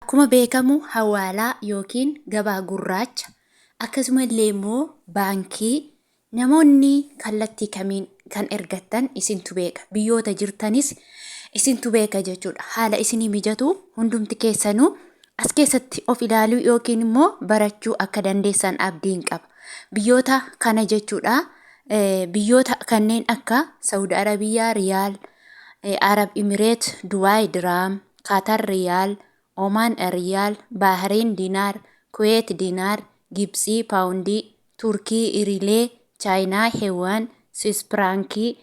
Akkuma beekamu hawaalaa yookiin gabaa gurraacha akkasumallee immoo baankii namoonni kallattii kamiin kan ergattan isintu beeka. Biyyoota jirtanis isintu beeka jechuudha. Haala isinii mijatu hundumti keessanuu as keessatti of ilaaluu yookiin immoo barachuu akka dandeessan abdiin qaba. Biyyoota kana jechuudha. Biyyoota kanneen akka Saudi Arabiyaa Riyaal, Arab Emirates Dubai Dirham, Qatar Riyaal, Oman Riyaal, Bahrain Dinar, Kuwait Dinar, Gibsii Paawundii, Turkii Irilee, Chaayinaa Heewaan, Swiss Firankii,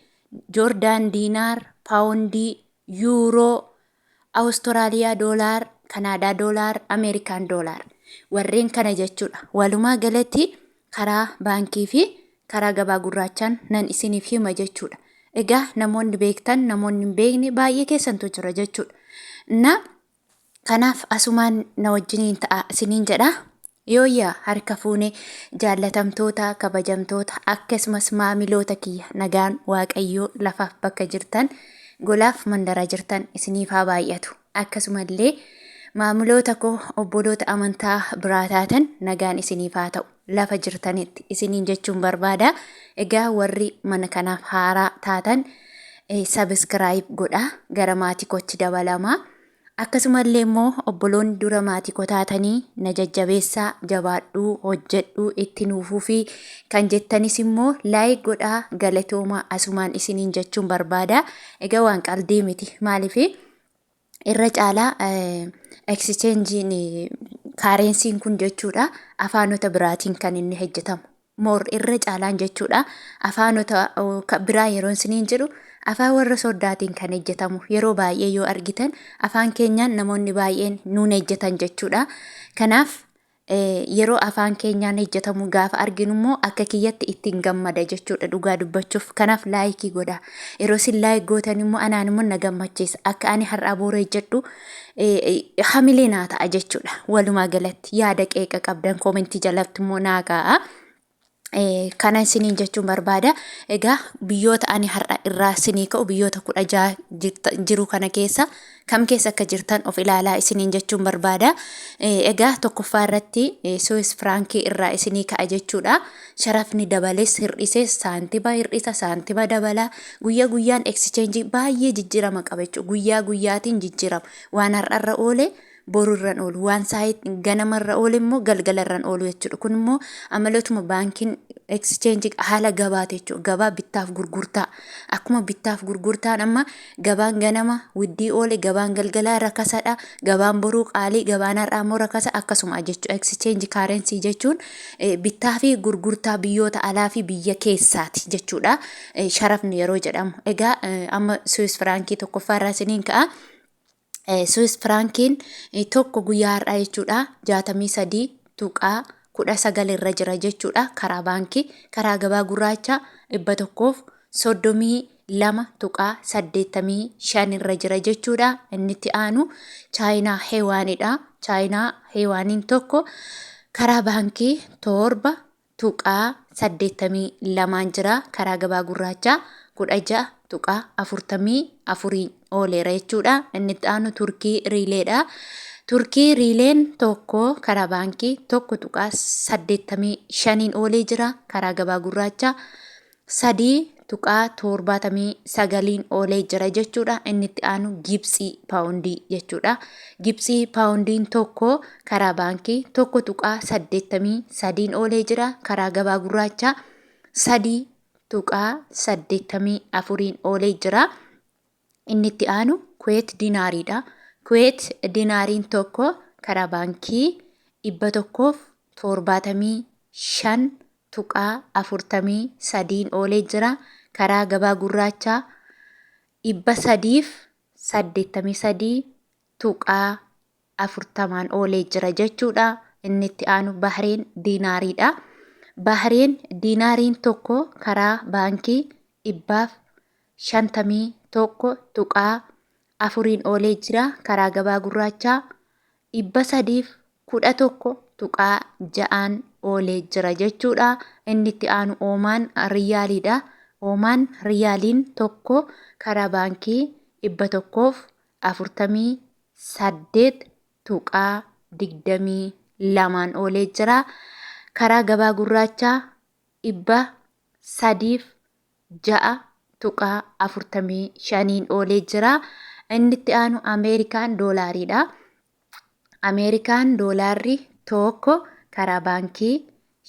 Joordaan Dinar, Paawundii, Yuuroo, Awustiraaliyaa Doolaar, Kanaadaa Doolaar, Ameerikaan Doolaar. Warreen kana jechuudha. Walumaa galatti karaa baankii fi karaa gabaa gurraachaan nan isiniif hima jechuudha. Egaa namoonni beektan namoonni hin beekne baay'ee keessantu jira jechuudha. Kanaaf asumaan na wajjiniin ta'a isiniin jedha. Yooyyaa harka fuunee jaallatamtoota kabajamtoota akkasumas maamiloota kiyya nagaan waaqayyoo lafaaf bakka jirtan golaaf mandara jirtan isiniif haa baay'atu. Akkasumallee maamiloota koo obboloota amantaa biraa taatan nagaan isiniif haa ta'u. Lafa jirtanitti isiniin jechuun barbaada. Egaa warri mana kanaaf haaraa taatan subscribe godha gara maatii kootti dabalamaa. Akkasumallee immoo obboloonni dura maatii koo taatanii na jajjabeessaa jabaadhuu hojjedhuu itti nuufuu fi kan jettanis immoo like godhaa galatoomaa asumaan isiniin jechuun barbaada. Egaa waan qalbii miti maaliif irra caalaa exchange'n kaarensiin kun jechuudha afaanota biraatiin kan inni hojjetamu. Moor irra caalaan jechuudha afaanota biraa yeroo isiniin jedhu afaan warra soddaatiin kan hojjetamu. Yeroo baay'ee yoo argitan afaan keenyaan namoonni baay'een nuun hojjetan jechuudha. Kanaaf yeroo afaan keenyaan hojjetamu gaafa arginu immoo akka kiyyatti ittiin gammada jechuudha dhugaa dubbachuuf. Kanaaf laayikii godha. Yeroo isin laayik gootan immoo anaan immoo na gammachiisa. Akka ani har'a boora hojjedhu hamilee naa ta'a jechuudha. Walumaa galatti yaada qeeqa qabdan koomentii jalatti immoo naa kaa'a. Kana isiniin jechuun barbaada. Egaa biyyoota ani har'a irraa isinii ka'u biyyoota 16 jiru kana keessa kam keessa akka jirtan of ilaalaa isiniin jechuun barbaada. Egaa tokkoffaa irratti Swiss Firankii irraa isinii ka'a jechuudha. Sharafni dabalees hir'isees saantiba hir'isa saantiba dabala. Guyyaa guyyaan exchange baay'ee jijjiirama qaba jechuudha. Guyyaa guyyaatiin jijjiirama. Waan har'arra oole borurran oolu waan saayit ganamarra oolu immoo galgalarran oolu jechuudha. Kun immoo amalootuma baankiin exchange haala gabaate jechuudha. Gabaa bittaaf gurgurtaa. Akkuma bittaaf gurgurtaan amma gabaan ganama widdii oole gabaan galgalaa rakasadha. Gabaan boruu qaalii gabaan har'aa immoo rakasa akkasuma jechuudha. Exchange currency jechuun bittaa fi gurgurtaa biyyoota alaa fi biyya keessaati jechuudha. Sharafni yeroo jedhamu. Egaa amma Swiss Firankii tokkoffaa irraa isiniin ka'a. Swiss Frankiin tokko guyyaa har'aa jechuudha 63.19 irra jira jechuudha karaa baankii. Karaa gabaa gurraacha 132.85 irra jira jechuudha. Inni itti aanu Chaayinaa Heewaanidha. Chaayinaa Heewaaniin tokko karaa baankii 7.82 jira. Karaa gabaa gurraacha 16.44 ooleera jechuudha. Inni itti aanu Turkii Riileedha. Turkii Riileen tokko karaa baankii 1.85 oolee jira. Karaa gabaa gurraacha 3.79 oolee jira jechuudha. Inni itti aanu Gibsii Paawundii jechuudha. Gibsii Paawundiin tokko karaa baankii 1.83 oolee jira. Karaa gabaa gurraacha 3.84 oolee jira. Inni itti aanu Kuwait Dinaariidha. Kuwait Dinaariin tokko karaa baankii 175.43 oolee jira. Karaa gabaa gurraacha 383.40 oolee jira jechuudha. Inni itti aanu Bahrain Dinaariidha. Bahrain Dinaariin tokko karaa baankii 151.4 oolee jira. Karaa gabaa gurraacha 311.6 oolee jira jechuudha. Inni itti aanu Oman Riyaaliidha. Oman Riyaaliin tokko karaa baankii 148 tuqaa 22 oolee jira. Karaa gabaa gurraachaa 306.45 oolee jira. Inni itti aanu Ameerikaan doolaariidha. Ameerikaan doolaarri tokko karaa baankii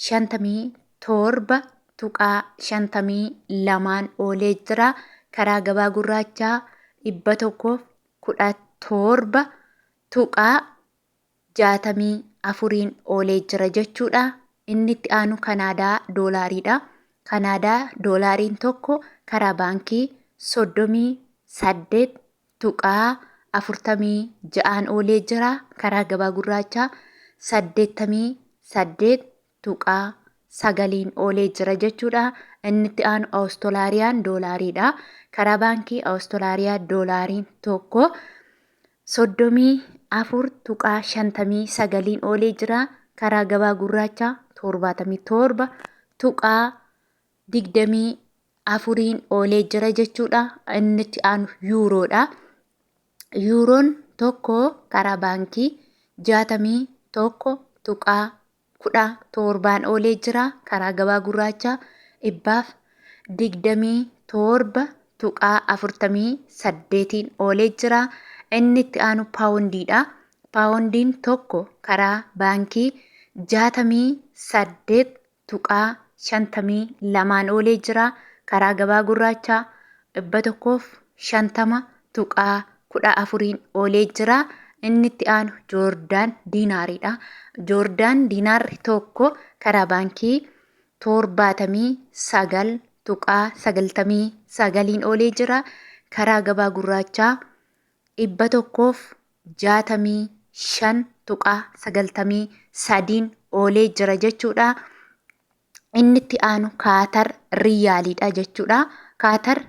57.52 oolee jira. Karaa gabaa gurraachaa 117.64 oolee jira jechuudha. Inni itti aanu Kanaadaa doolaariidha. Kanaadaa doolaariin tokko karaa baankii 38.46 oolee jira. Karaa gabaa gurraachaa 88.9 oolee jira jechuudha. Inni itti aanu Awustiraaliyaa doolaariidha. Karaa baankii Awustiraaliyaa doolaariin tokko 34.59 oolee jira. Karaa gabaa gurraachaa 77.24 oolee jira jechuudha. Inni itti aanu yuuroodha. Yuuroon tokko karaa baankii 61.17 oolee jira. Karaa gabaa gurraachaa 127.48 oolee jira. Inni itti aanu paawundiidha. Paawundiin tokko karaa baankii 68.52 oolee jira. Karaa gabaa gurraachaa 150.14 oolee jira. Inni itti aanu Joordaan diinaariidha. Joordaan diinaarri tokko karaa baankii 79.99 oolee jira. Karaa gabaa gurraachaa 165.93 oolee jira jechuudha. Inni itti aanu Kaatar riyaaliidha jechuudha. Kaatar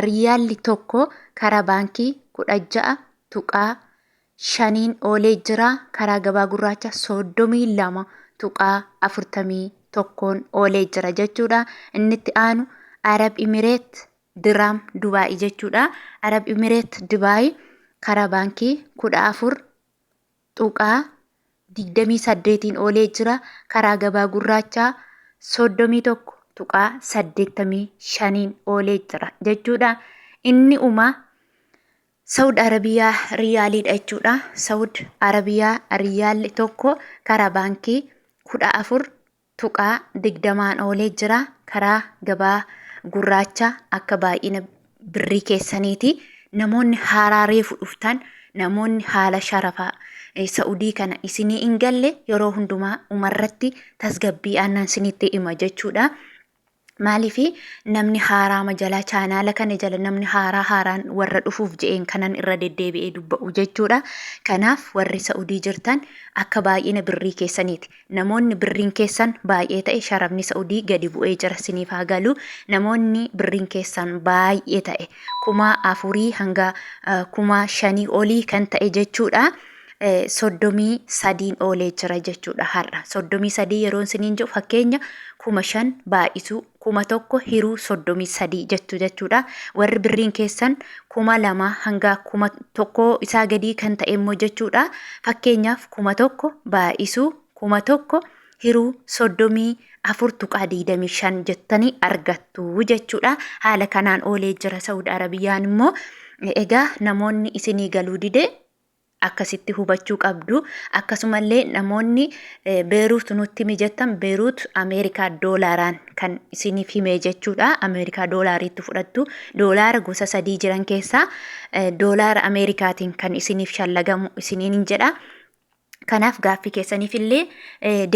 riyaalli tokko karaa baankii 16.5 oolee jira. Karaa gabaa gurraacha 32.41 oolee jira jechuudha. Inni itti aanu Arab Imireet Diraam Dubaay jechuudha. Arab Imireet Dubaay karaa baankii 14.28 oolee jira. Karaa gabaa gurraachaa 31.85 oolee jira jechuudha. Inni Saudi Arabiyaa riyaaliidha jechuudha. Saudi Arabiyaa riyaalli tokko karaa baankii 14.20 oolee jira. Karaa gabaa gurraachaa akka baay'ina birrii keessaniiti. Namoonni haaraa reefu dhuftan, namoonni haala sharafaa Saudii kana isinii hin galle yeroo hundumaa umarratti tasgabbii aannan isinitti hima jechuudha. Maaliifi namni haaraa majalaa chaanaala kana jala namni haaraan warra dhufuuf je'een kanan irra deddeebi'ee dubba'u jechuudha. Kanaaf warri Saudii jirtan akka baay'ina birrii keessaniiti. Namoonni birriin keessan baay'ee ta'e sharafni Saudii gadi bu'ee jira isiniif haa galu. Namoonni birriin keessan baay'ee ta'e 4,000 hanga 5,000 olii kan ta'e jechuudha. 33 oolee jira jechuudha har'a. 33 yeroo isiniin jiru fakkeenya 5,000 baay'isuu 1,000 hiruu 33 jechuudha. Warri birriin keessan 2,000 hanga 1,000 isaa gadii kan ta'e immoo jechuudha. Fakkeenyaaf 1,000 baay'isuu 1,000 hiruu 34.25 jettanii argattu jechuudha. Haala kanaan oolee jira Saudi Arabiyaan immoo egaa namoonni isinii galuu dide akkasitti hubachuu qabdu. Akkasumallee namoonni Beeruut nutti mijattan Beeruut Ameerikaa doolaaraan kan isiniif himee jechuudha. Ameerikaa doolaariitti fudhattu. Doolaara gosa 3 jiran keessaa doolaara Ameerikaatiin kan isiniif shallagamu isiniin jedha. Kanaaf gaaffii keessaniif illee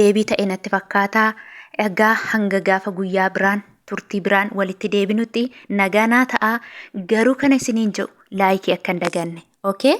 deebii ta'e natti fakkaata. Egaa hanga gaafa guyyaa biraan turtii biraan walitti deebinutti nagaa naa ta'a. Garuu kana isiniin jedhu laayikii akka hin daganne. Okay?